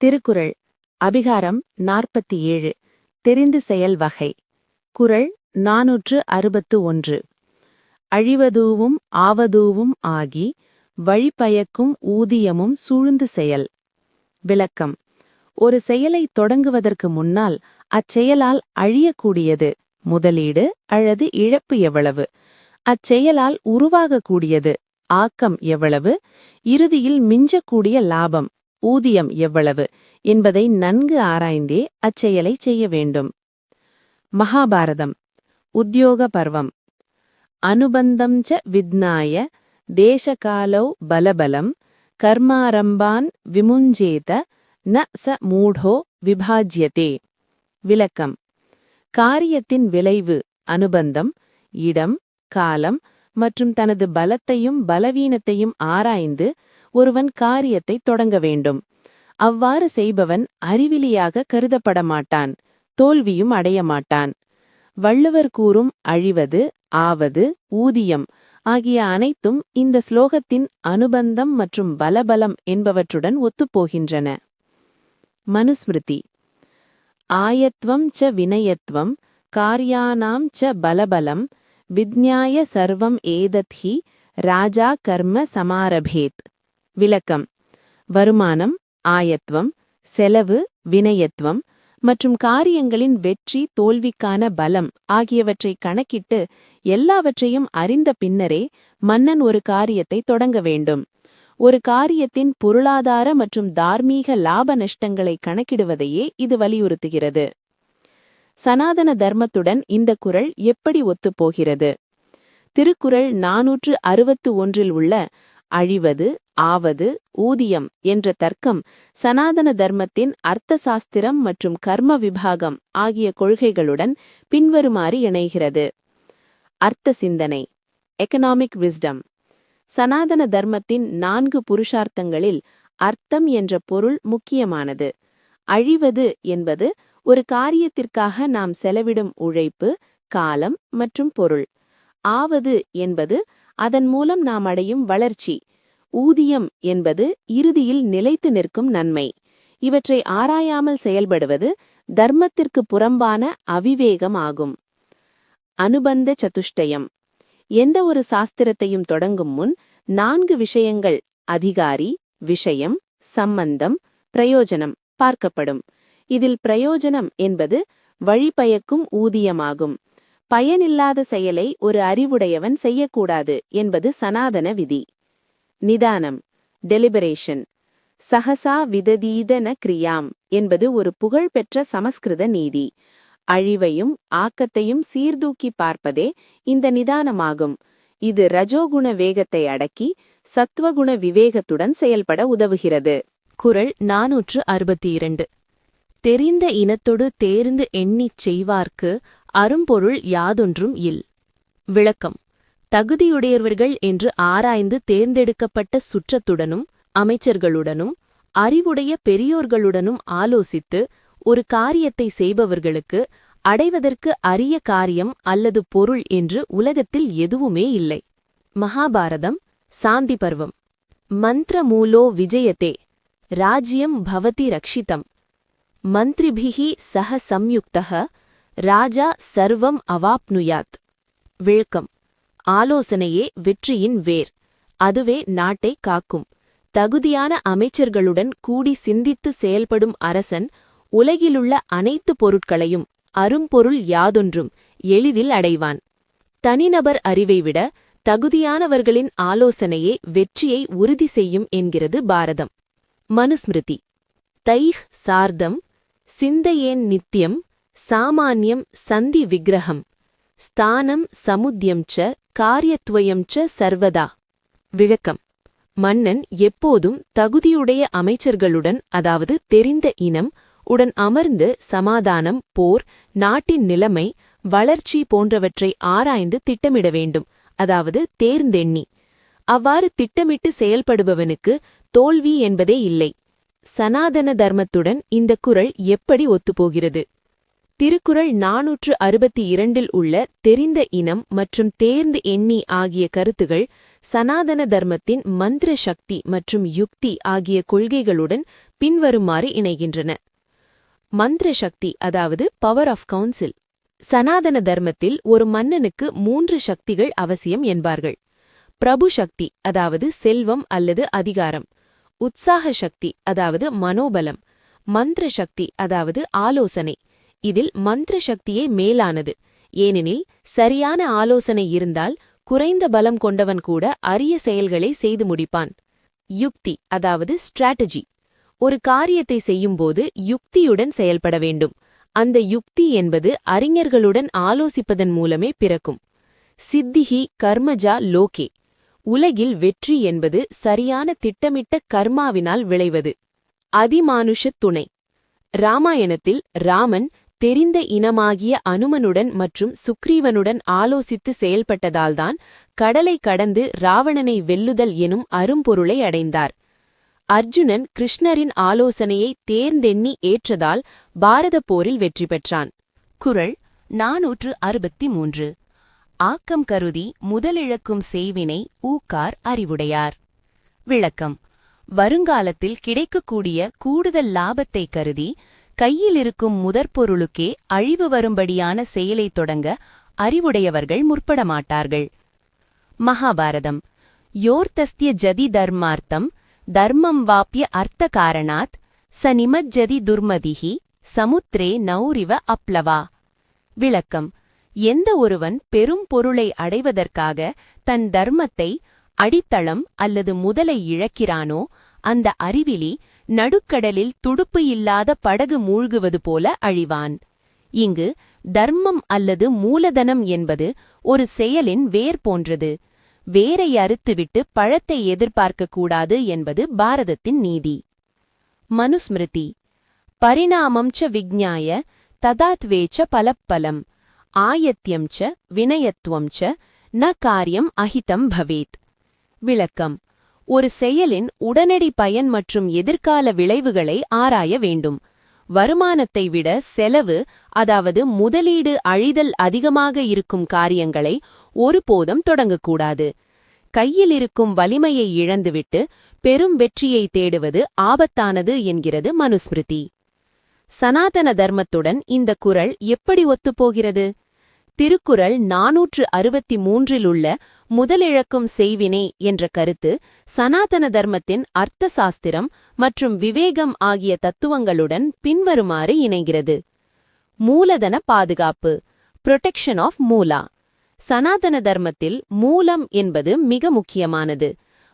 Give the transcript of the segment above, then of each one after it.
திருக்குறள் அதிகாரம் 47 தெரிந்து செயல் வகை. குறள் 461. அழிவதூவும் ஆவதூவும் ஆகி வழிபயக்கும் ஊதியமும் சூழ்ந்து செயல். விளக்கம். ஒரு செயலை தொடங்குவதற்கு முன்னால் அச்செயலால் அழியக்கூடியது முதலீடு அல்லது இழப்பு எவ்வளவு, அச்செயலால் உருவாகக்கூடியது ஆக்கம் எவ்வளவு, இறுதியில் மிஞ்சக்கூடிய லாபம் ஊதியம் எவ்வளவு என்பதை நன்கு ஆராய்ந்தே அச்செயலைச் செய்ய வேண்டும். மகாபாரதம் உத்யோக பர்வம். அனுபந்தம் ச வித்நாய தேசகாலௌ பலபலம் கர்மாரம்பான் விமுஞ்சேத ந ச மூடோ விபாஜ்யதே. விளக்கம். காரியத்தின் விளைவு அனுபந்தம், இடம், காலம் மற்றும் தனது பலத்தையும் பலவீனத்தையும் ஆராய்ந்து ஒருவன் காரியத்தை தொடங்க வேண்டும். அவ்வாறு செய்பவன் அறிவிலியாக கருதப்பட மாட்டான், தோல்வியும் அடையமாட்டான். வள்ளுவர் கூறும் அழிவது, ஆவது, ஊதியம் ஆகிய அனைத்தும் இந்த ஸ்லோகத்தின் அனுபந்தம் மற்றும் பலபலம் என்பவற்றுடன் ஒத்துப்போகின்றன. மனுஸ்மிருதி. ஆயத்வம் ச வினயத்வம் கார்யானாம் ச பலபலம் விஜ்ஞாய சர்வம் ஏதத்ஹி ராஜா கர்ம சமாரபேத். விளக்கம். வருமானம், ஆயத்வம், செலவு, வினயத்வம் மற்றும் காரியங்களின் வெற்றி தோல்விக்கான பலம் ஆகியவற்றை கணக்கிட்டு எல்லாவற்றையும் அறிந்த பின்னரே மன்னன் ஒரு காரியத்தை தொடங்க வேண்டும். ஒரு காரியத்தின் பொருளாதார மற்றும் தார்மீக லாப நஷ்டங்களை கணக்கிடுவதையே இது வலியுறுத்துகிறது. சனாதன தர்மத்துடன் இந்த குறள் எப்படி ஒத்துப்போகிறது? திருக்குறள் 461 உள்ள அழிவது, ஆவது, ஊதியம் என்ற தர்க்கம் சனாதன தர்மத்தின் அர்த்த சாஸ்திரம் மற்றும் கர்ம விபாகம் ஆகிய கொள்கைகளுடன் பின்வருமாறு இணைகிறது. அர்த்த சிந்தனை. Economic wisdom. சனாதன தர்மத்தின் 4 புருஷார்த்தங்களில் அர்த்தம் என்ற பொருள் முக்கியமானது. அழிவது என்பது ஒரு காரியத்திற்காக நாம் செலவிடும் உழைப்பு, காலம் மற்றும் பொருள். ஆவது என்பது அதன் மூலம் நாம் அடையும் வளர்ச்சி. ஊதியம் என்பது இறுதியில் நிலைத்து நிற்கும் நன்மை. இவற்றை ஆராயாமல் செயல்படுவது தர்மத்திற்கு புறம்பான அவிவேகம் ஆகும். அனுபந்த சதுஷ்டயம். எந்த ஒரு சாஸ்திரத்தையும் தொடங்கும் முன் 4 விஷயங்கள் அதிகாரி, விஷயம், சம்பந்தம், பிரயோஜனம் பார்க்கப்படும். இதில் பிரயோஜனம் என்பது வழிபயக்கும் ஊதியமாகும். பயனில்லாத செயலை ஒரு அறிவுடையவன் செய்யக்கூடாது என்பது சனாதன விதி. நிதானம், டெலிபரேஷன். சகசா விததீத ந கிரியாம் என்பது ஒரு புகழ்பெற்ற சமஸ்கிருத நீதி. அழிவையும் ஆக்கத்தையும் சீர்தூக்கி பார்ப்பதே இந்த நிதானமாகும். இது ரஜோகுண வேகத்தை அடக்கி சத்வகுண விவேகத்துடன் செயல்பட உதவுகிறது. குறள் 462. தெரிந்த இனத்தொடு தேர்ந்து எண்ணிச் செய்வார்க்கு அரும்பொருள் யாதொன்றும் இல். விளக்கம். தகுதியுடையவர்கள் என்று ஆராய்ந்து தேர்ந்தெடுக்கப்பட்ட சுற்றத்துடனும் அமைச்சர்களுடனும் அறிவுடைய பெரியோர்களுடனும் ஆலோசித்து ஒரு காரியத்தை செய்பவர்களுக்கு அடைவதற்கு அரிய காரியம் அல்லது பொருள் என்று உலகத்தில் எதுவுமே இல்லை. மகாபாரதம் சாந்தி பர்வம். மந்த்ரமூலோ விஜயதே ராஜ்யம் பவதி ரக்ஷிதம் மந்த்ரிபிஹி சஹ சம்யுக்தஹ ராஜா சர்வம் அவாப்னுயாத். விளக்கம். ஆலோசனையே வெற்றியின் வேர், அதுவே நாட்டை காக்கும். தகுதியான அமைச்சர்களுடன் கூடி சிந்தித்து செயல்படும் அரசன் உலகிலுள்ள அனைத்து பொருட்களையும் அரும்பொருள் யாதொன்றும் எளிதில் அடைவான். தனிநபர் அறிவைவிட தகுதியானவர்களின் ஆலோசனையே வெற்றியை உறுதி செய்யும் என்கிறது பாரதம். மனுஸ்மிருதி. தைஹ் சார்தம் சிந்தையேன் நித்யம் சாமான்யம் சந்தி விக்கிரகம் ஸ்தானம் சமுத்யம் ச காரியத்வயம் ச சர்வதா. விளக்கம். மன்னன் எப்போதும் தகுதியுடைய அமைச்சர்களுடன், அதாவது தெரிந்த இனம் உடன் அமர்ந்து சமாதானம், போர், நாட்டின் நிலைமை, வளர்ச்சி போன்றவற்றை ஆராய்ந்து திட்டமிட வேண்டும், அதாவது தேர்ந்தெண்ணி. அவ்வாறு திட்டமிட்டு செயல்படுபவனுக்கு தோல்வி என்பதே இல்லை. சனாதன தர்மத்துடன் இந்த குறள் எப்படி ஒத்துப்போகிறது? திருக்குறள் 462 உள்ள தெரிந்த இனம் மற்றும் தேர்ந்து எண்ணி ஆகிய கருத்துகள் சனாதன தர்மத்தின் மந்திர சக்தி மற்றும் யுக்தி ஆகிய கொள்கைகளுடன் பின்வருமாறு இணைகின்றன. மந்திர சக்தி, அதாவது பவர் ஆஃப் கவுன்சில். சனாதன தர்மத்தில் ஒரு மன்னனுக்கு 3 சக்திகள் அவசியம் என்பார்கள். பிரபு சக்தி, அதாவது செல்வம் அல்லது அதிகாரம். உற்சாக சக்தி, அதாவது மனோபலம். மந்திர சக்தி, அதாவது ஆலோசனை. இதில் மந்திர சக்தியே மேலானது. ஏனெனில் சரியான ஆலோசனை இருந்தால் குறைந்த பலம் கொண்டவன் கூட அரிய செயல்களை செய்து முடிப்பான். யுக்தி, அதாவது ஸ்ட்ராட்டஜி. ஒரு காரியத்தை செய்யும்போது யுக்தியுடன் செயல்பட வேண்டும். அந்த யுக்தி என்பது அறிஞர்களுடன் ஆலோசிப்பதன் மூலமே பிறக்கும். சித்திஹி கர்மஜா லோகே. உலகில் வெற்றி என்பது சரியான திட்டமிட்ட கர்மாவினால் விளைவது. அதிமானுஷத் துணை. ராமாயணத்தில் ராமன் தெரிந்த இனமாகிய அனுமனுடன் மற்றும் சுக்ரீவனுடன் ஆலோசித்து செயல்பட்டதால்தான் கடலை கடந்து ராவணனை வெல்லுதல் எனும் அரும்பொருளை அடைந்தார். அர்ஜுனன் கிருஷ்ணரின் ஆலோசனையை தேர்ந்தெண்ணி ஏற்றதால் பாரதப் போரில் வெற்றி பெற்றான். குறள் 463. ஆக்கம் கருதி முதலிழக்கும் செய்வினை ஊக்கார் அறிவுடையார். விளக்கம். வருங்காலத்தில் கிடைக்கக்கூடிய கூடுதல் லாபத்தை கருதி கையிலிருக்கும் முதற்பொருளுக்கே அழிவு வரும்படியான செயலை தொடங்க அறிவுடையவர்கள் முற்படமாட்டார்கள். மகாபாரதம். யோர்தஸ்திய ஜதி தர்மார்த்தம் தர்மம் வாப்பிய அர்த்த காரணாத் ச நிமஜ்ஜதி துர்மதிஹி சமுத்திரே நௌரிவ அப்ளவா. விளக்கம். எந்த ஒருவன் பெரும் பொருளை அடைவதற்காக தன் தர்மத்தை அடித்தளம் அல்லது முதலை இழக்கிறானோ அந்த அறிவிலி நடுக்கடலில் துடுப்பு இல்லாத படகு மூழ்குவது போல அழிவான். இங்கு தர்மம் அல்லது மூலதனம் என்பது ஒரு செயலின் வேர் போன்றது. வேரை அறுத்துவிட்டு பழத்தை எதிர்பார்க்கக்கூடாது என்பது பாரதத்தின் நீதி. மனுஸ்மிருதி. பரிணாமம் ச விஜ்ஞாய ததாத்வேச்ச பலப்பலம் ஆயத்யம் ச வினயத்வம் ச ந காரியம் அஹிதம் பவேத். விளக்கம். ஒரு செயலின் உடனடி பயன் மற்றும் எதிர்கால விளைவுகளை ஆராய வேண்டும். வருமானத்தை விட செலவு, அதாவது முதலீடு அழிதல் அதிகமாக இருக்கும் காரியங்களை ஒருபோதும் தொடங்கக்கூடாது. கையில் இருக்கும் வலிமையை இழந்துவிட்டு பெரும் வெற்றியை தேடுவது ஆபத்தானது என்கிறது மனுஸ்மிருதி. சனாதன தர்மத்துடன் இந்த குறள் எப்படி ஒத்துப்போகிறது? திருக்குறள் 463 உள்ள முதலிழக்கும் செய்வினை என்ற கருத்து சனாதன தர்மத்தின் அர்த்த சாஸ்திரம் மற்றும் விவேகம் ஆகிய தத்துவங்களுடன் பின்வருமாறு இணைகிறது. மூலதன பாதுகாப்பு, புரொடெக்ஷன் ஆஃப் மூலா. சனாதன தர்மத்தில் மூலம் என்பது மிக முக்கியமானது.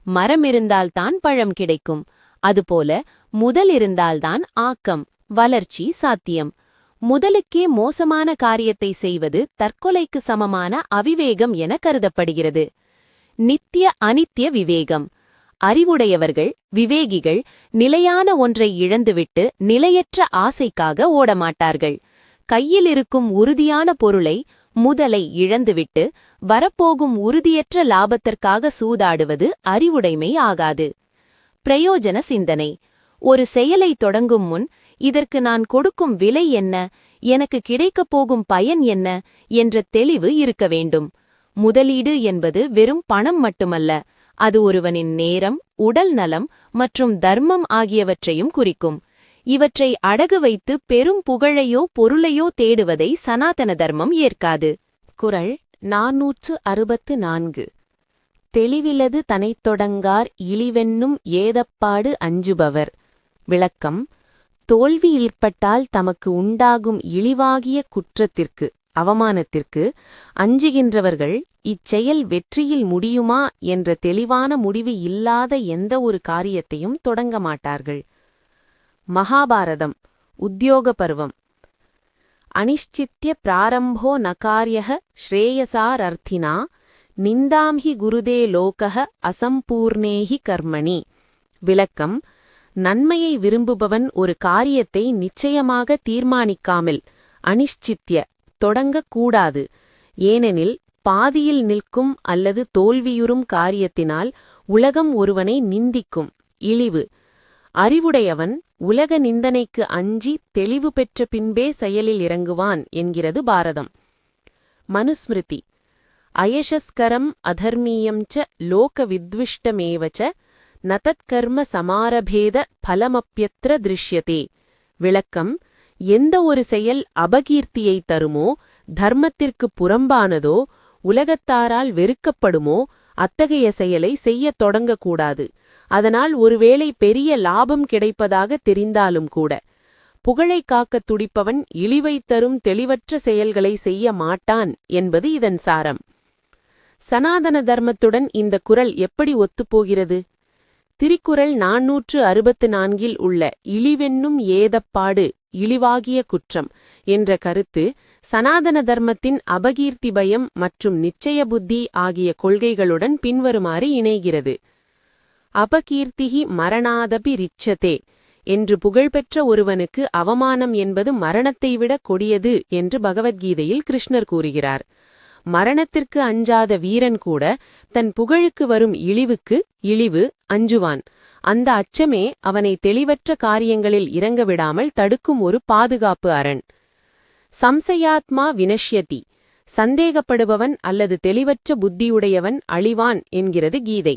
மரம் இருந்தால்தான் பழம் கிடைக்கும். அதுபோல முதல் இருந்தால்தான் ஆக்கம், வளர்ச்சி சாத்தியம். முதலுக்கே மோசமான காரியத்தை செய்வது தற்கொலைக்கு சமமான அவிவேகம் என கருதப்படுகிறது. நித்திய அனித்திய விவேகம். அறிவுடையவர்கள், விவேகிகள் நிலையான ஒன்றை இழந்துவிட்டு நிலையற்ற ஆசைக்காக ஓடமாட்டார்கள். கையில் இருக்கும் உறுதியான பொருளை, முதலை இழந்துவிட்டு வரப்போகும் உறுதியற்ற லாபத்திற்காக சூதாடுவது அறிவுடைமை ஆகாது. பிரயோஜன சிந்தனை. ஒரு செயலை தொடங்கும் முன் இதற்கு நான் கொடுக்கும் விலை என்ன, எனக்கு கிடைக்கப் போகும் பயன் என்ன என்ற தெளிவு இருக்க வேண்டும். முதலீடு என்பது வெறும் பணம் மட்டுமல்ல, அது ஒருவனின் நேரம், உடல் நலம் மற்றும் தர்மம் ஆகியவற்றையும் குறிக்கும். இவற்றை அடகு வைத்து பெரும் புகழையோ பொருளையோ தேடுவதை சனாதன தர்மம் ஏற்காது. குறள் 464. தெளிவிலது தனைத் தொடங்கார் இழிவென்னும் ஏதப்பாடு அஞ்சுபவர். விளக்கம். தோல்வி ஏற்பட்டால் தமக்கு உண்டாகும் இழிவாகிய குற்றத்திற்கு, அவமானத்திற்கு அஞ்சுகின்றவர்கள் இச்செயல் வெற்றியில் முடியுமா என்ற தெளிவான முடிவு இல்லாத எந்த ஒரு காரியத்தையும் தொடங்க மாட்டார்கள். மகாபாரதம். உத்யோக பருவம். அனிஷ்சித்ய பிராரம்போ நகாரியः ஸ்ரேயசாரர்த்தினா நிந்தாம் ஹி குருதே லோகः அசம்பூர்ணேஹி கர்மணி. விளக்கம். நன்மையை விரும்புபவன் ஒரு காரியத்தை நிச்சயமாக தீர்மானிக்காமல் அனிஷ்சித்ய தொடங்கக்கூடாது. ஏனெனில் பாதியில் நிற்கும் அல்லது தோல்வியுறும் காரியத்தினால் உலகம் ஒருவனை நிந்திக்கும். இழிவு. அறிவுடையவன் உலக நிந்தனைக்கு அஞ்சி தெளிவு பெற்ற பின்பே செயலில் இறங்குவான் என்கிறது பாரதம். மனுஸ்மிருதி. அயசஸ்கரம் அதர்மீயம் ச லோகவித்விஷ்டமேவ ச நதத்கர்ம சமாரபேத பலமப்யத்ர திருஷ்யதே. விளக்கம்: எந்த ஒரு செயல் அபகீர்த்தியை தருமோ, தர்மத்திற்கு புறம்பானதோ, உலகத்தாரால் வெறுக்கப்படுமோ அத்தகைய செயலை செய்யத் தொடங்கக்கூடாது. அதனால் ஒருவேளை பெரிய லாபம் கிடைப்பதாக தெரிந்தாலும் கூட. புகழை காக்கத் துடிப்பவன் இழிவைத் தரும் தெளிவற்ற செயல்களை செய்ய மாட்டான் என்பது இதன் சாரம். சனாதன தர்மத்துடன் இந்த குறள் எப்படி ஒத்துப்போகிறது? திருக்குறள் 464 உள்ள இழிவென்னும் ஏதப்பாடு, இழிவாகிய குற்றம் என்ற கருத்து சனாதன தர்மத்தின் அபகீர்த்தி பயம் மற்றும் நிச்சய புத்தி ஆகிய கொள்கைகளுடன் பின்வருமாறு இணைகிறது. அபகீர்த்திஹி மரணாதபி ரிச்சதே என்று புகழ்பெற்ற ஒருவனுக்கு அவமானம் என்பது மரணத்தை விட கொடியது என்று பகவத்கீதையில் கிருஷ்ணர் கூறுகிறார். மரணத்திற்கு அஞ்சாத வீரன் கூட தன் புகழுக்கு வரும் இழிவுக்கு இழிவு அஞ்சுவான். அந்த அச்சமே அவனை தெளிவற்ற காரியங்களில் இறங்க விடாமல் தடுக்கும் ஒரு பாதுகாப்பு அரண். சம்சயாத்மா வினஷ்யதி, சந்தேகப்படுபவன் அல்லது தெளிவற்ற புத்தியுடையவன் அழிவான் என்கிறது கீதை.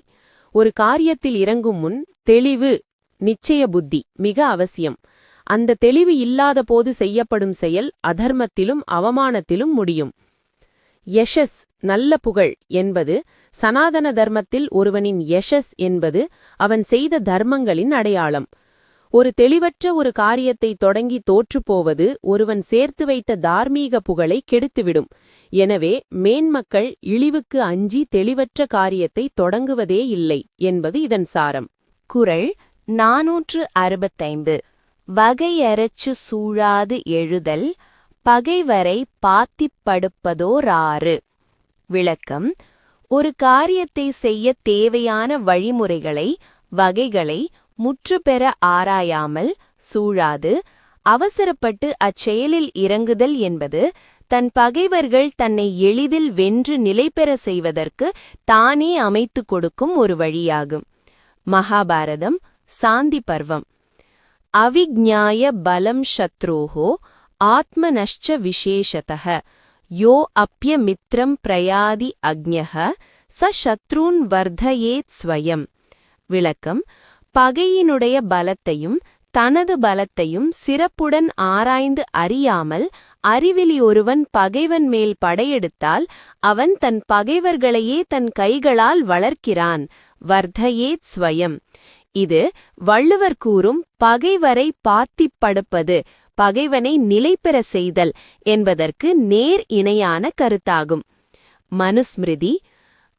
ஒரு காரியத்தில் இறங்கும் முன் தெளிவு, நிச்சய புத்தி மிக அவசியம். அந்த தெளிவு இல்லாத போது செய்யப்படும் செயல் அதர்மத்திலும் அவமானத்திலும் முடியும். யஷஸ், நல்ல புகழ் என்பது சனாதன தர்மத்தில் ஒருவனின் யஷஸ் என்பது அவன் செய்த தர்மங்களின் அடையாளம். ஒரு தெளிவற்ற ஒரு காரியத்தை தொடங்கி தோற்றுப்போவது ஒருவன் சேர்த்து வைத்த தார்மீக புகழை கெடுத்துவிடும். எனவே மேன்மக்கள் இழிவுக்கு அஞ்சி தெளிவற்ற காரியத்தை தொடங்குவதே இல்லை என்பது இதன் சாரம். குறள் 465. வகையறச்சு சூழாது எழுதல் பகைவரை பாத்திப்படுப்பதோராறு. விளக்கம்: ஒரு காரியத்தை செய்ய தேவையான வழிமுறைகளை, வகைகளை முற்றுப்பெற ஆராயாமல், சூழாது அவசரப்பட்டு அச்செயலில் இறங்குதல் என்பது தன் பகைவர்கள் தன்னை எளிதில் வென்று நிலைபெற செய்வதற்கு தானே அமைத்து கொடுக்கும் ஒரு வழியாகும். மகாபாரதம் சாந்தி பர்வம். அவிஜ்ஞாய பலம் சத்ரோஹோ ஆத்மனஷ்ச விசேஷதஹ யோ அப்ய மித்ரம் பிரயாதி அக்ஞஹ ச சத்ரூன் வர்தயேத் ஸ்வயம். விளக்கம்: பகையினுடைய பலத்தையும் தனது பலத்தையும் சிறப்புடன் ஆராய்ந்து அறியாமல் அறிவிலி ஒருவன் பகைவன் மேல் படையெடுத்தால் அவன் தன் பகைவர்களையே தன் கைகளால் வளர்க்கிறான். வர்தயேத் ஸ்வயம். இது வள்ளுவர் கூறும் பகைவரை பாத்திப்படுப்பது, பகைவனை நிலைபெற செய்தல் என்பதற்கு நேர் இணையான கருத்தாகும். மனுஸ்மிருதி: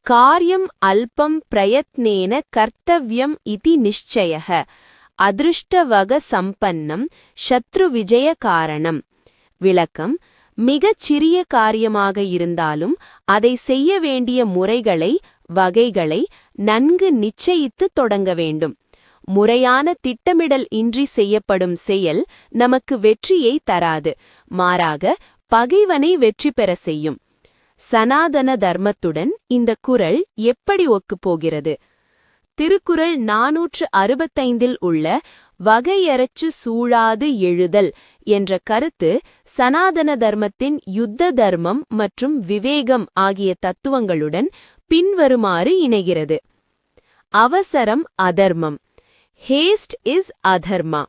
காரியம் அல்பம் பிரயத்னேன கர்த்தவ்யம் இதி நிச்சயः அதிருஷ்டவக சம்பன்னம் சத்ரு விஜய காரணம். விளக்கம்: மிகச் சிறிய காரியமாக இருந்தாலும் அதை செய்ய வேண்டிய முறைகளை, வகைகளை நன்கு நிச்சயித்து தொடங்க வேண்டும். முறையான திட்டமிடல் இன்றி செய்யப்படும் செயல் நமக்கு வெற்றியை தராது, மாறாக பகைவனை வெற்றி பெற செய்யும். சனாதன தர்மத்துடன் இந்த குறள் எப்படி ஒக்குப்போகிறது? திருக்குறள் 465 உள்ள வகையறச்சு சூழாது எழுதல் என்ற கருத்து சனாதன தர்மத்தின் யுத்த தர்மம் மற்றும் விவேகம் ஆகிய தத்துவங்களுடன் பின்வருமாறு இணைகிறது. அவசரம் அதர்மம். ஹேஸ்ட் இஸ் அதர்மா.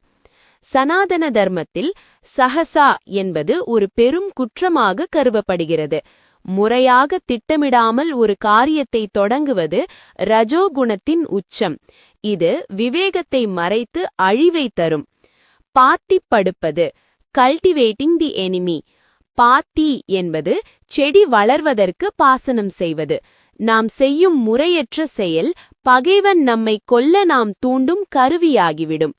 சனாதன தர்மத்தில் சஹசா என்பது ஒரு பெரும் குற்றமாக கருதப்படுகிறது. முறையாக திட்டமிடாமல் ஒரு காரியத்தை தொடங்குவது ரஜோகுணத்தின் உச்சம். இது விவேகத்தை மறைத்து அழிவை தரும். பாத்திப்படுப்பது, கல்டிவேட்டிங் தி எனிமி. பாத்தி என்பது செடி வளர்வதற்கு பாசனம் செய்வது. நாம் செய்யும் முறையற்ற செயல் பகைவன் நம்மை கொல்ல நாம் தூண்டும் கருவியாகிவிடும்.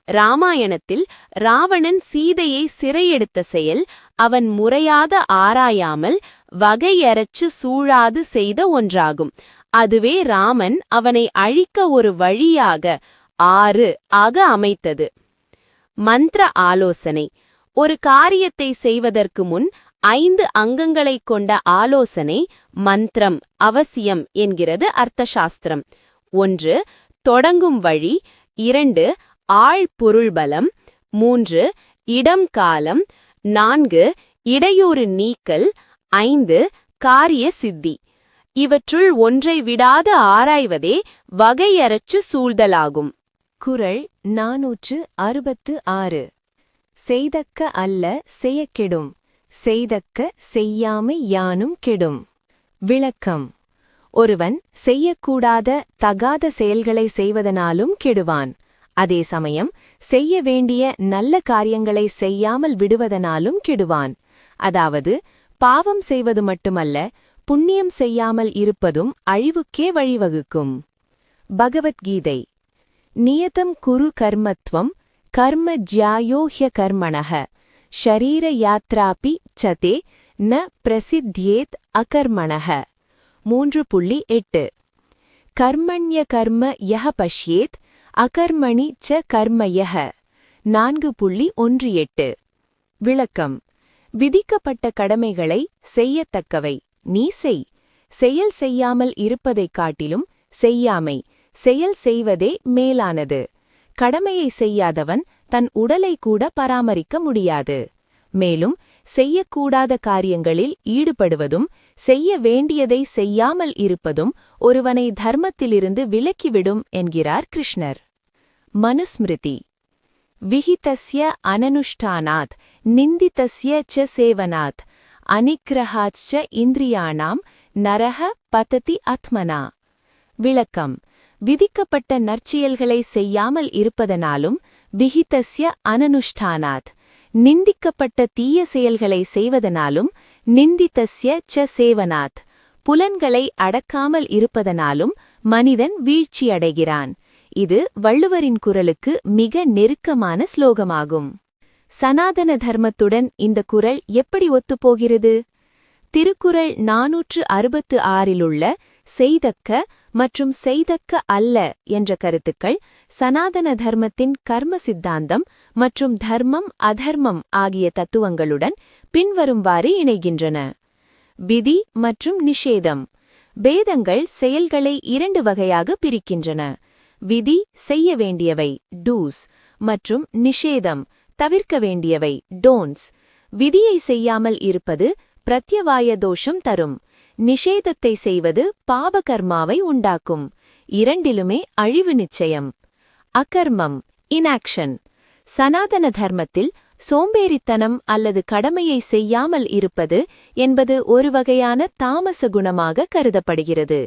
ராமாயணத்தில் ராவணன் சீதையை சிறையெடுத்த செயல் அவன் முறையாக ஆராயாமல் வகையறச்சு சூழாது செய்த ஒன்றாகும். அதுவே ராமன் அவனை அழிக்க ஒரு வழியாக ஆக அமைத்தது. மந்திர ஆலோசனை. ஒரு காரியத்தை செய்வதற்கு முன் 5 அங்கங்களைக் கொண்ட ஆலோசனை மந்திரம் அவசியம் என்கிறது அர்த்தசாஸ்திரம். 1. தொடங்கும் வழி. 2. ஆள் பொருள் பலம். 3. இடம் காலம். 4. இடையூறு நீக்கல். 5. காரிய சித்தி. இவற்றுள் ஒன்றை விடாது ஆராய்வதே வகையறச்சு சூழ்தலாகும். குறள் 466. செய்தக்க அல்ல செய்யக்கெடும், செய்தக்க செய்யாமை யானும் கெடும். விளக்கம்: ஒருவன் செய்யக்கூடாத தகாத செயல்களை செய்வதனாலும் கெடுவான். அதே சமயம் செய்ய வேண்டிய நல்ல காரியங்களை செய்யாமல் விடுவதனாலும் கெடுவான். அதாவது பாவம் செய்வது மட்டுமல்ல, புண்ணியம் செய்யாமல் இருப்பதும் அழிவுக்கே வழிவகுக்கும். பகவத்கீதை: நியதம் குரு கர்மத்வம் கர்ம ஜ்யாயோ ஹ்யகர்மணः ஷரீர யாத்ராபி சதே ந பிரசித்யேத் அகர்மணः. 3.8. கர்மண்ய கர்ம யஹ பஷ்யேத் அகர்மணி ச கர்ம யஹ. 4.18. விளக்கம்: விதிக்கப்பட்ட கடமைகளை செய்யத்தக்கவை நீ செய். செயல் செய்யாமல் இருப்பதைக் காட்டிலும் செய்யாமை, செயல் செய்வதே மேலானது. கடமையை செய்யாதவன் தன் உடலை கூட பராமரிக்க முடியாது. மேலும் செய்யக்கூடாத காரியங்களில் ஈடுபடுவதும் செய்ய வேண்டியதை செய்யாமல் இருப்பதும் ஒருவனை தர்மத்திலிருந்து விலக்கிவிடும் என்கிறார் கிருஷ்ணர். மனுஸ்மிருதி: விஹிதஸ்ய அனனுஷ்டானாத் நிந்திதஸ்ய ச சேவனாத் அனிக்ரஹாச்ச இந்திரியாணாம் நரஹ பததி ஆத்மனா. விளக்கம்: விதிக்கப்பட்ட நற்செயல்களை செய்யாமல் இருப்பதனாலும், விஹிதஸ்ய அனனுஷ்டானாத் நிந்திக்கப்பட்ட தீய செயல்களை செய்வதனாலும், நிந்திதஸ்ய ச சேவனாத் புலன்களை அடக்காமல் இருப்பதனாலும் மனிதன் வீழ்ச்சியடைகிறான். இது வள்ளுவரின் குறளுக்கு மிக நெருக்கமான ஸ்லோகமாகும். சனாதன தர்மத்துடன் இந்த குறள் எப்படி ஒத்துப்போகிறது? திருக்குறள் 466 செய்தக்க மற்றும் செய்தக்க அல்ல என்ற கருத்துக்கள் சனாதன தர்மத்தின் கர்ம சித்தாந்தம் மற்றும் தர்மம் அதர்மம் ஆகிய தத்துவங்களுடன் பின்வரும்வாறு இணைகின்றன. விதி மற்றும் நிஷேதம். வேதங்கள் செயல்களை 2 வகையாக பிரிக்கின்றன. விதி செய்ய வேண்டியவை டூஸ் மற்றும் நிஷேதம் தவிர்க்க வேண்டியவை டோன்ட்ஸ். விதியை செய்யாமல் இருப்பது பிரத்யவாய தோஷம் தரும். நிஷேதத்தை செய்வது பாபகர்மாவை உண்டாக்கும். இரண்டிலுமே அழிவு நிச்சயம். அகர்மம் இன்ஆக்ஷன். சனாதன தர்மத்தில் சோம்பேறித்தனம் அல்லது கடமையை செய்யாமல் இருப்பது என்பது ஒரு வகையான தாமச குணமாக கருதப்படுகிறது.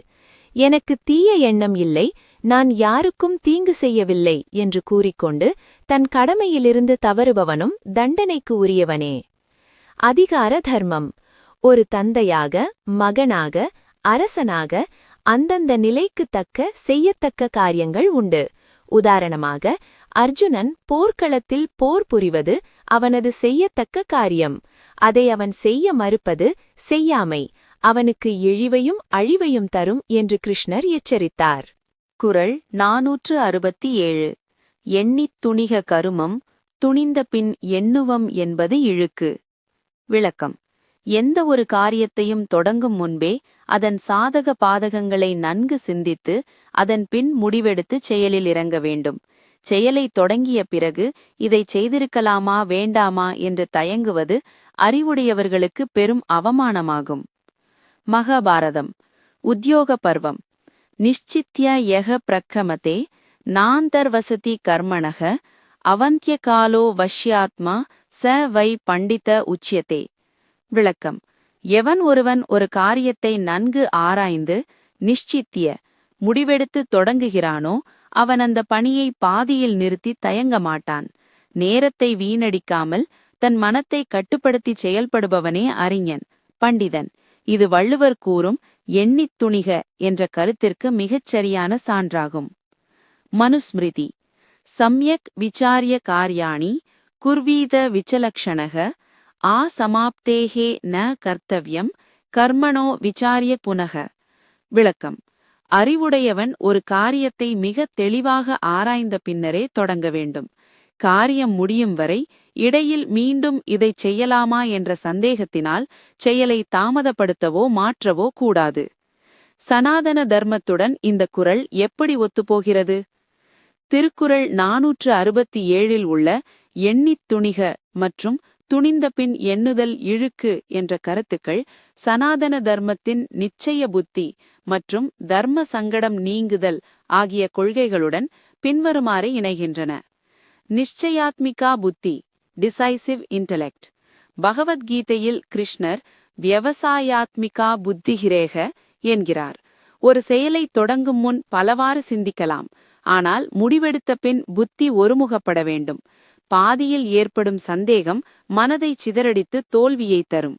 எனக்கு தீய எண்ணம் இல்லை, நான் யாருக்கும் தீங்கு செய்யவில்லை என்று கூறிக்கொண்டு தன் கடமையிலிருந்து தவறுபவனும் தண்டனைக்கு உரியவனே. அதிகார தர்மம். ஒரு தந்தையாக, மகனாக, அரசனாக அந்தந்த நிலைக்கு தக்க செய்யத்தக்க காரியங்கள் உண்டு. உதாரணமாக, அர்ஜுனன் போர்க்களத்தில் போர் புரிவது அவனது செய்யத்தக்க காரியம். அதை அவன் செய்ய மறுப்பது செய்யாமை, அவனுக்கு இழிவையும் அழிவையும் தரும் என்று கிருஷ்ணர் எச்சரித்தார். குறள் 467. எண்ணித் துணிக கருமம் துணிந்த பின் எண்ணுவம் என்பது இழுக்கு. விளக்கம்: எந்த ஒரு காரியத்தையும் தொடங்கும் முன்பே அதன் சாதக பாதகங்களை நன்கு சிந்தித்து அதன் பின் முடிவெடுத்து செயலில் இறங்க வேண்டும். செயலை தொடங்கிய பிறகு இதைச் செய்திருக்கலாமா வேண்டாமா என்று தயங்குவது அறிவுடையவர்களுக்கு பெரும் அவமானமாகும். மகாபாரதம். உத்யோக பர்வம். நிஷ்சித்ய யக பிரக்கமதே நாந்தர்வசதி கர்மணக அவந்திய காலோ வஷ்யாத்மா ச வை பண்டித உச்சியதே. விளக்கம்: எவன் ஒருவன் ஒரு காரியத்தை நன்கு ஆராய்ந்து நிஷ்சித்திய முடிவெடுத்து தொடங்குகிறானோ அவன் அந்த பணியை பாதியில் நிறுத்தி தயங்க மாட்டான். நேரத்தை வீணடிக்காமல் தன் மனத்தை கட்டுப்படுத்தி செயல்படுபவனே அறிஞன், பண்டிதன். இது வள்ளுவர் கூறும் எண்ணித் துணிக என்ற கருத்திற்கு மிகச் சரியான சான்றாகும். மனுஸ்மிருதி. சம்யக் விசாரிய கார்யாணி குர்வீத விச்சலக்ஷணக ஆசமாப்தேஹே ந கர்த்தவ்யம் கர்மணோ விசாரிய புனக. விளக்கம்: அறிவுடையவன் ஒரு காரியத்தை மிக தெளிவாக ஆராய்ந்த பின்னரே தொடங்க வேண்டும். காரியம் முடியும் வரை இடையில் மீண்டும் இதைச் செய்யலாமா என்ற சந்தேகத்தினால் செயலை தாமதப்படுத்தவோ மாற்றவோ கூடாது. சனாதன தர்மத்துடன் இந்த குறள் எப்படி ஒத்துப்போகிறது? திருக்குறள் 467 உள்ள எண்ணித் துணிக மற்றும் துணிந்த பின் எண்ணுதல் இழுக்கு என்ற கருத்துக்கள் சனாதன தர்மத்தின் நிச்சய புத்தி மற்றும் தர்ம சங்கடம் நீங்குதல் ஆகிய கொள்கைகளுடன் பின்வருமாறு இணைகின்றன. நிச்சயாத்மிகா புத்தி, டிசைசிவ் இன்டெலெக்ட். பகவத்கீதையில் கிருஷ்ணர் வியவசாயாத்மிகா புத்திஹிரேக என்கிறார். ஒரு செயலை தொடங்கும் முன் பலவாறு சிந்திக்கலாம், ஆனால் முடிவெடுத்த பின் புத்தி ஒருமுகப்பட வேண்டும். பாதியில் ஏற்படும் சந்தேகம் மனதை சிதறடித்து தோல்வியை தரும்.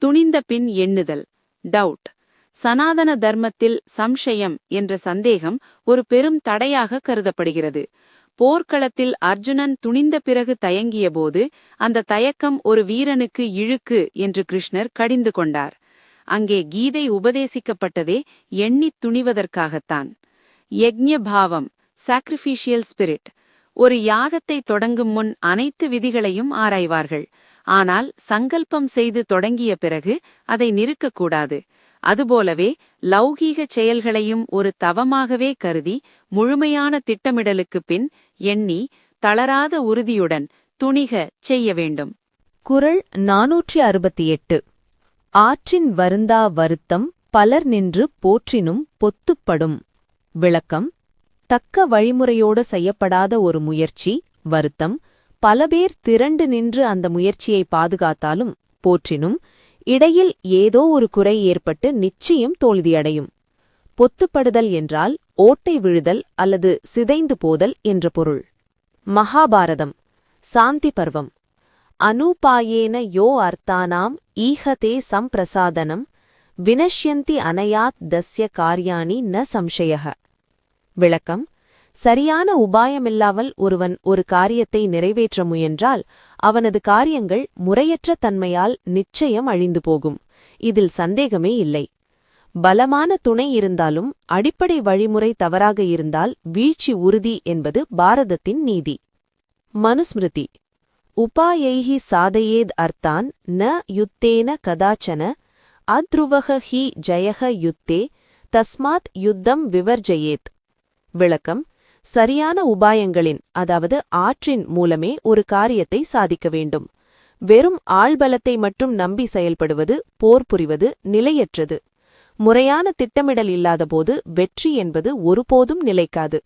துணிந்த பின் எண்ணுதல், டவுட். சனாதன தர்மத்தில் சம்சயம் என்ற சந்தேகம் ஒரு பெரும் தடையாக கருதப்படுகிறது. போர்க்களத்தில் அர்ஜுனன் துணிந்த பிறகு தயங்கியபோது அந்த தயக்கம் ஒரு வீரனுக்கு இழுக்கு என்று கிருஷ்ணர் கடிந்து கொண்டார். அங்கே கீதை உபதேசிக்கப்பட்டதே எண்ணித் துணிவதற்காகத்தான். யக்ஞ பாவம், சாக்ரிஃபிஷியல் ஸ்பிரிட். ஒரு யாகத்தை தொடங்கும் முன் அனைத்து விதிகளையும் ஆராய்வார்கள். ஆனால் சங்கல்பம் செய்து தொடங்கிய பிறகு அதை நிறுக்கக்கூடாது. அதுபோலவே லௌகீக செயல்களையும் ஒரு தவமாகவே கருதி முழுமையான திட்டமிடலுக்குப் பின் எண்ணி தளராத உறுதியுடன் துணிக செய்ய வேண்டும். குறள் 468. ஆற்றின் வருந்தா வருத்தம் பலர் நின்று போற்றினும் பொத்துப்படும். விளக்கம்: தக்க வழிமுறையோடு செய்யப்படாத ஒரு முயற்சி, வருத்தம், பலபேர் திரண்டு நின்று அந்த முயற்சியை பாதுகாத்தாலும் போற்றினும் இடையில் ஏதோ ஒரு குறை ஏற்பட்டு நிச்சயம் தோல்வியடையும். பொத்துப்படுதல் என்றால் ஓட்டை விழுதல் அல்லது சிதைந்து போதல் என்ற பொருள். மகாபாரதம், சாந்தி பர்வம். அனூபாயேன யோ அர்த்தானாம் ஈஹதே சம்பிரசாதனம் வினஷ்யந்தி அனயாத் தஸ்ய கார்யாணி ந சம்சயः. விளக்கம்: சரியான உபாயமில்லாமல் ஒருவன் ஒரு காரியத்தை நிறைவேற்ற முயன்றால் அவனது காரியங்கள் முறையற்ற தன்மையால் நிச்சயம் அழிந்து போகும். இதில் சந்தேகமே இல்லை. பலமான துணை இருந்தாலும் அடிப்படை வழிமுறை தவறாக இருந்தால் வீழ்ச்சி உறுதி என்பது பாரதத்தின் நீதி. மனுஸ்மிருதி. உபாயைஹி சாதயேத் அர்த்தான் ந யுத்தேன கதாச்சன அத்ருவஹ ஹி ஜயஹ யுத்தே தஸ்மாத் யுத்தம் விவர்ஜயேத். விளக்கம்: சரியான உபாயங்களின், அதாவது ஆற்றின் மூலமே ஒரு காரியத்தை சாதிக்க வேண்டும். வெறும் ஆள்பலத்தை மட்டும் நம்பி செயல்படுவது, போர் புரிவது நிலையற்றது. முறையான திட்டமிடல் இல்லாதபோது வெற்றி என்பது ஒருபோதும் நிலைக்காது.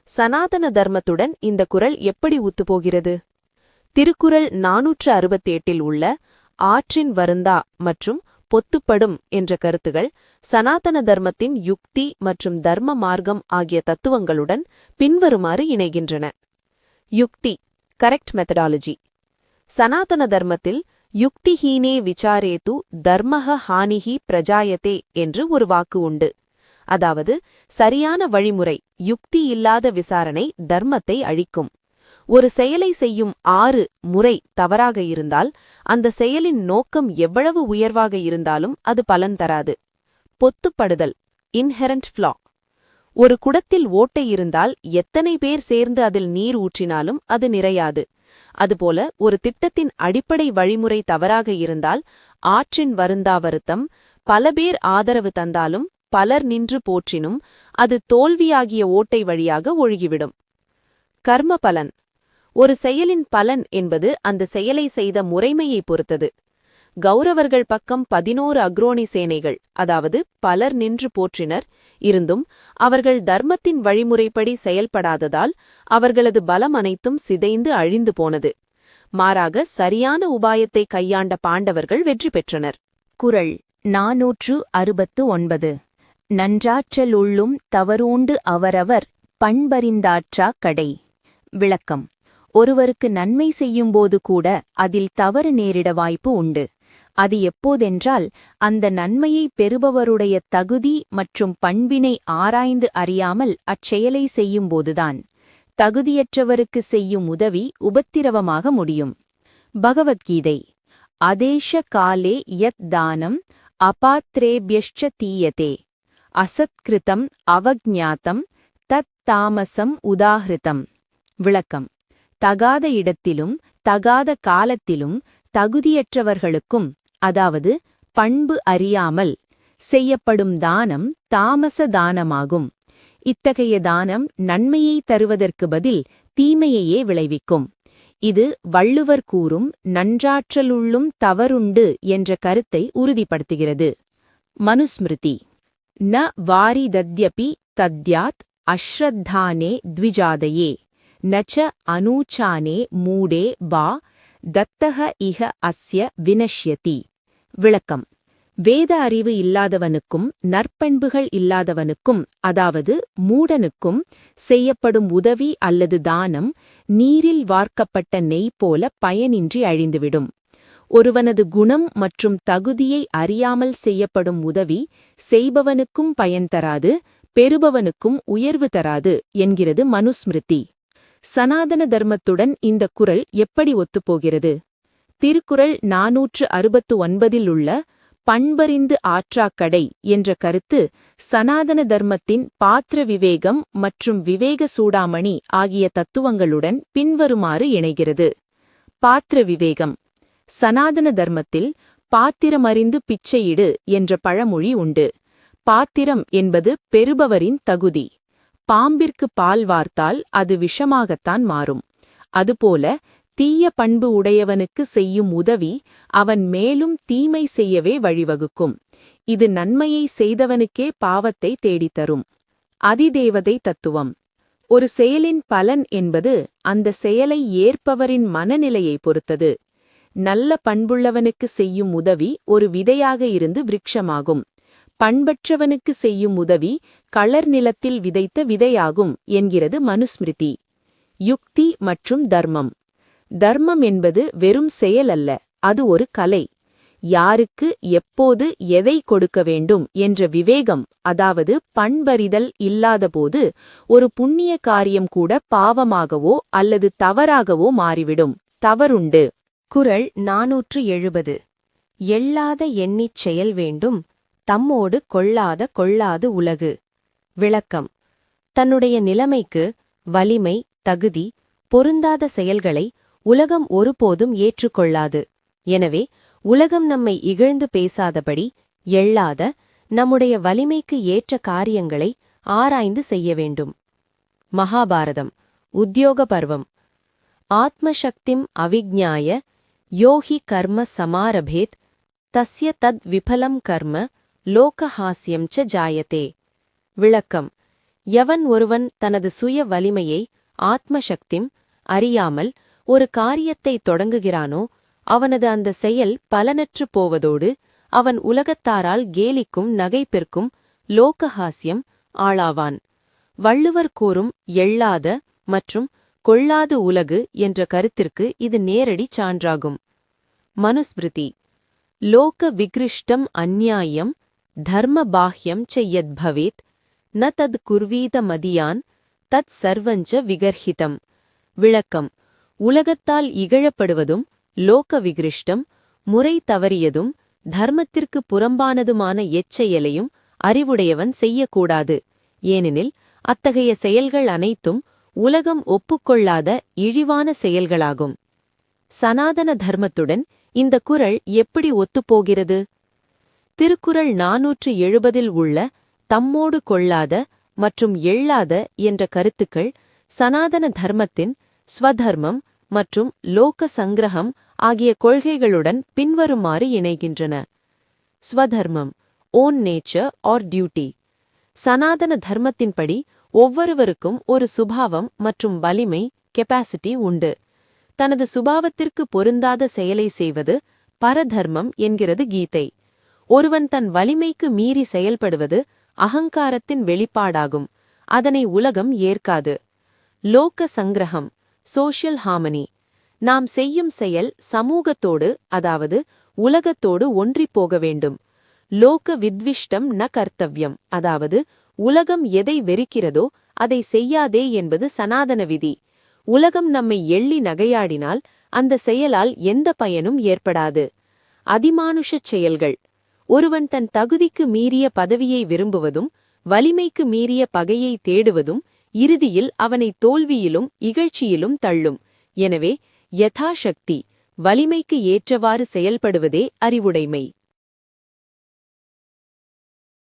சனாதன தர்மத்துடன் இந்த குறள் எப்படி ஒத்துப்போகிறது? திருக்குறள் 468 உள்ள ஆற்றின் வருந்தா மற்றும் பொத்துப்படும் என்ற கருத்துகள் சனாதன தர்மத்தின் யுக்தி மற்றும் தர்ம மார்க்கம் ஆகிய தத்துவங்களுடன் பின்வருமாறு இணைகின்றன. யுக்தி, கரெக்ட் மெத்தடாலஜி. சனாதன தர்மத்தில் யுக்திஹீனே விசாரேது தர்மஹ ஹானிஹி பிரஜாயதே என்று ஒரு வாக்கு உண்டு. அதாவது சரியான வழிமுறை, யுக்தி இல்லாத விசாரணை தர்மத்தை அழிக்கும். ஒரு செயலை செய்யும் 6 முறை தவறாக இருந்தால் அந்த செயலின் நோக்கம் எவ்வளவு உயர்வாக இருந்தாலும் அது பலன் தராது. பொத்துப்படுதல், இன்ஹெரண்ட் ஃப்ளா. ஒரு குடத்தில் ஓட்டை இருந்தால் எத்தனை பேர் சேர்ந்து அதில் நீர் ஊற்றினாலும் அது நிறையாது. அதுபோல ஒரு திட்டத்தின் அடிப்படை வழிமுறை தவறாக இருந்தால் ஆற்றின் வருந்தா வருத்தம் பல பேர் ஆதரவு தந்தாலும் பலர் நின்று போற்றினும் அது தோல்வியாகிய ஓட்டை வழியாக ஒழுகிவிடும். கர்ம பலன். ஒரு செயலின் பலன் என்பது அந்த செயலை செய்த முறைமையை பொறுத்தது. கௌரவர்கள் பக்கம் 11 அக்ரோணி சேனைகள், அதாவது பலர் நின்று போற்றினர் இருந்தும் அவர்கள் தர்மத்தின் வழிமுறைப்படி செயல்படாததால் அவர்களது பலம் அனைத்தும் சிதைந்து அழிந்து போனது. மாறாக சரியான உபாயத்தை கையாண்ட பாண்டவர்கள் வெற்றி பெற்றனர். குறள் 469. நன்றாற்றலுள்ளும் தவறூண்டு அவரவர் பண்பறிந்தாற்றா கடை. விளக்கம்: ஒருவருக்கு நன்மை செய்யும்போது கூட அதில் தவறு நேரிட வாய்ப்பு உண்டு. அது எப்போதென்றால் அந்த நன்மையை பெறுபவருடைய தகுதி மற்றும் பண்பினை ஆராய்ந்து அறியாமல் அச்செயலை செய்யும்போதுதான். தகுதியற்றவருக்கு செய்யும் உதவி உபத்திரவமாக முடியும். பகவத்கீதை. அதேஷ காலே யத் தானம் அபாத்ரேபியஷ்ச தீயதே அசத்கிருதம் அவஜ்ஞாதம் தத் தாமசம் உதாஹிருதம். விளக்கம்: தகாத இடத்திலும் தகாத காலத்திலும் தகுதியற்றவர்களுக்கும், அதாவது பண்பு அறியாமல் செய்யப்படும் தானம் தாமச தானமாகும். இத்தகைய தானம் நன்மையை தருவதற்கு பதில் தீமையையே விளைவிக்கும். இது வள்ளுவர் கூறும் நன்றாற்றலுள்ளும் தவறுண்டு என்ற கருத்தை உறுதிப்படுத்துகிறது. மனுஸ்மிருதி ந வாரிதத்யபி தத்யாத் அஸ்ரத்தானே த்விஜாதயே நச்ச அனூச்சானே மூடே வா தத்தக இஹ அஸ்ய வினஷ்யதி. விளக்கம்: வேத அறிவு இல்லாதவனுக்கும் நற்பண்புகள் இல்லாதவனுக்கும், அதாவது மூடனுக்கும் செய்யப்படும் உதவி அல்லது தானம் நீரில் வார்க்கப்பட்ட நெய் போல பயனின்றி அழிந்துவிடும். ஒருவனது குணம் மற்றும் தகுதியை அறியாமல் செய்யப்படும் உதவி செய்பவனுக்கும் பயன் தராது, பெறுபவனுக்கும் உயர்வு தராது என்கிறது மனுஸ்மிருதி. சனாதன தர்மத்துடன் இந்த குறள் எப்படி ஒத்துப்போகிறது? திருக்குறள் 469 உள்ள பண்பறிந்து ஆற்றாக்கடை என்ற கருத்து சனாதன தர்மத்தின் பாத்திர விவேகம் மற்றும் விவேக சூடாமணி ஆகிய தத்துவங்களுடன் பின்வருமாறு இணைகிறது. பாத்திர விவேகம்: சனாதன தர்மத்தில் பாத்திரமறிந்து பிச்சையிடு என்ற பழமொழி உண்டு. பாத்திரம் என்பது பெறுபவரின் தகுதி. பாம்பிற்கு பால் வார்த்தால் அது விஷமாகத்தான் மாறும். அதுபோல தீய பண்பு உடையவனுக்கு செய்யும் உதவி அவன் மேலும் தீமை செய்யவே வழிவகுக்கும். இது நன்மையை செய்தவனுக்கே பாவத்தை தேடித்தரும். அதிதேவதை தத்துவம்: ஒரு செயலின் பலன் என்பது அந்த செயலை ஏற்பவரின் மனநிலையை பொறுத்தது. நல்ல பண்புள்ளவனுக்கு செய்யும் உதவி ஒரு விதையாக இருந்து விருட்சமாகும். பண்பற்றவனுக்கு செய்யும் உதவி களர் நிலத்தில் விதைத்த விதையாகும் என்கிறது மனுஸ்மிருதி. யுக்தி மற்றும் தர்மம்: தர்மம் என்பது வெறும் செயல் அல்ல, அது ஒரு கலை. யாருக்கு எப்போது எதை கொடுக்க வேண்டும் என்ற விவேகம், அதாவது பண்பறிதல் இல்லாதபோது ஒரு புண்ணிய காரியம் கூட பாவமாகவோ அல்லது தவறாகவோ மாறிவிடும். தவறுண்டு. குறள் 470 எள்ளாத எண்ணிச் செயல் வேண்டும், தம்மோடு கொள்ளாது உலகு. விளக்கம்: தன்னுடைய நிலைமைக்கு வலிமை, தகுதி பொருந்தாத செயல்களை உலகம் ஒருபோதும் ஏற்றுக்கொள்ளாது. எனவே உலகம் நம்மை இகழ்ந்து பேசாதபடி எள்ளாத, நம்முடைய வலிமைக்கு ஏற்ற காரியங்களை ஆராய்ந்து செய்ய வேண்டும். மகாபாரதம் உத்யோக பர்வம்: ஆத்மசக்திம் அவிஜ்ஞாய யோஹி கர்ம சமாரபேத் தஸ்ய தத் விபலம் கர்ம லோகஹாஸ்யம் ச ஜாயதே. விளக்கம்: எவன் ஒருவன் தனது சுய வலிமையை ஆத்மசக்திம் அறியாமல் ஒரு காரியத்தை தொடங்குகிறானோ அவனது அந்த செயல் பலனற்று போவதோடு அவன் உலகத்தாரால் கேலிக்கும் நகைப்பிற்கும் லோகஹாஸ்யம் ஆளாவான். வள்ளுவர் கூறும் எள்ளாத மற்றும் கொள்ளாது உலகு என்ற கருத்திற்கு இது நேரடி சான்றாகும். மனுஸ்மிருதி லோக விக்ருஷ்டம் அந்நியாயம் தர்ம பாஹ்யம் ச யத் பவேத் ந தத் குர்வீத மதியான் தத் சர்வஞ்ச விகர்ஹிதம். விளக்கம்: உலகத்தால் இகழப்படுவதும் லோக விகிருஷ்டம் முறை தவறியதும் தர்மத்திற்கு புறம்பானதுமான எச்செயலையும் அறிவுடையவன் செய்யக்கூடாது. ஏனெனில் அத்தகைய செயல்கள் அனைத்தும் உலகம் ஒப்புக்கொள்ளாத இழிவான செயல்களாகும். சனாதன தர்மத்துடன் இந்த குறள் எப்படி ஒத்துப்போகிறது? திருக்குறள் 470 உள்ள தம்மோடு கொள்ளாத மற்றும் எள்ளாத என்ற கருத்துக்கள் சனாதன தர்மத்தின் ஸ்வதர்மம் மற்றும் லோக சங்கிரகம் ஆகிய கொள்கைகளுடன் பின்வருமாறு இணைகின்றன. ஸ்வதர்மம் ஓன் நேச்சர் ஆர் டியூட்டி. சனாதன தர்மத்தின்படி ஒவ்வொருவருக்கும் ஒரு சுபாவம் மற்றும் வலிமை கெப்பாசிட்டி உண்டு. தனது சுபாவத்திற்கு பொருந்தாத செயலை செய்வது பரதர்மம் என்கிறது கீதை. ஒருவன் தன் வலிமைக்கு மீறி செயல்படுவது அகங்காரத்தின் வெளிப்பாடாகும். அதனை உலகம் ஏற்காது. லோக சங்கிரகம் சோஷியல் ஹார்மனி. நாம் செய்யும் செயல் சமூகத்தோடு, அதாவது உலகத்தோடு ஒன்றிப் போக வேண்டும். லோக வித்விஷ்டம் ந கர்த்தவ்யம், அதாவது உலகம் எதை வெறுக்கிறதோ அதை செய்யாதே என்பது சனாதன விதி. உலகம் நம்மை எள்ளி நகையாடினால் அந்த செயலால் எந்த பயனும் ஏற்படாது. அதிமானுஷச் செயல்கள். ஒருவன் தன் தகுதிக்கு மீறிய பதவியை விரும்புவதும் வலிமைக்கு மீறிய பகையை தேடுவதும் இறுதியில் அவனை தோல்வியிலும் இகழ்ச்சியிலும் தள்ளும். எனவே யதாசக்தி வலிமைக்கு ஏற்றவாறு செயல்படுவதே அறிவுடைமை.